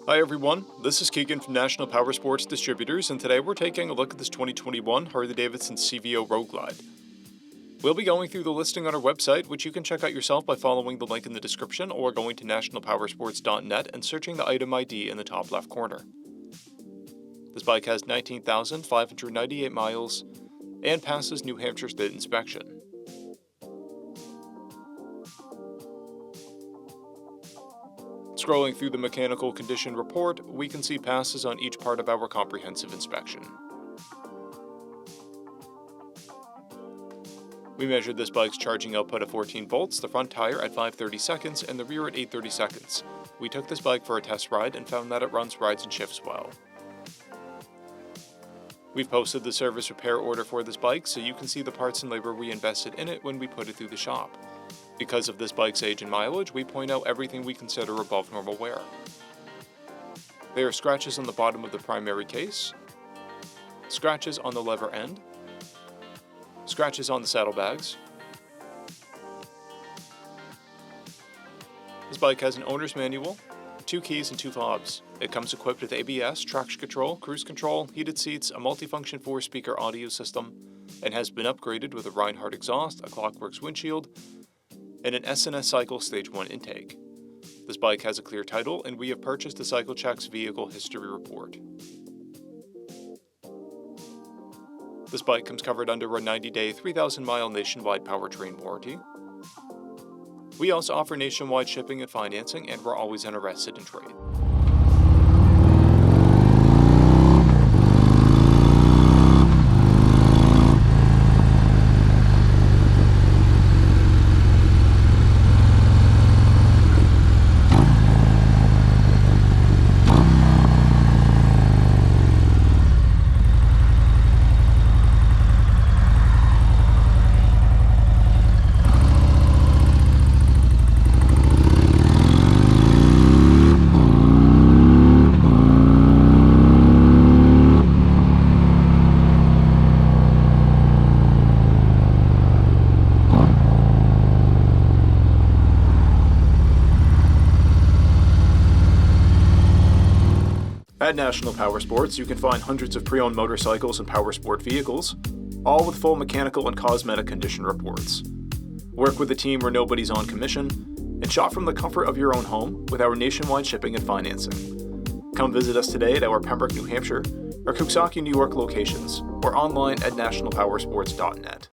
Hi everyone, this is Keegan from National Powersports Distributors, and today we're taking a look at this 2021 Harley-Davidson CVO Road Glide. We'll be going through the listing on our website, which you can check out yourself by following the link in the description or going to nationalpowersports.net and searching the item ID in the top left corner. This bike has 19,598 miles and passes New Hampshire State inspection. Scrolling through the mechanical condition report, we can see passes on each part of our comprehensive inspection. We measured this bike's charging output at 14 volts, the front tire at 530 seconds, and the rear at 830 seconds. We took this bike for a test ride and found that it runs, rides, and shifts well. We've posted the service repair order for this bike so you can see the parts and labor we invested in it when we put it through the shop. Because of this bike's age and mileage, we point out everything we consider above normal wear. There are scratches on the bottom of the primary case, scratches on the lever end, scratches on the saddlebags. This bike has an owner's manual, 2 keys and 2 fobs. It comes equipped with ABS, traction control, cruise control, heated seats, a multifunction 4-speaker audio system, and has been upgraded with a Reinhardt exhaust, a Clockworks windshield, and an S&S Cycle Stage 1 intake. This bike has a clear title, and we have purchased a CycleCheck's vehicle history report. This bike comes covered under a 90-day, 3,000-mile nationwide powertrain warranty. We also offer nationwide shipping and financing, and we're always interested in trade. At National Powersports, you can find hundreds of pre-owned motorcycles and powersport vehicles, all with full mechanical and cosmetic condition reports. Work with a team where nobody's on commission, and shop from the comfort of your own home with our nationwide shipping and financing. Come visit us today at our Pembroke, New Hampshire, or Coxsackie, New York locations, or online at nationalpowersports.net.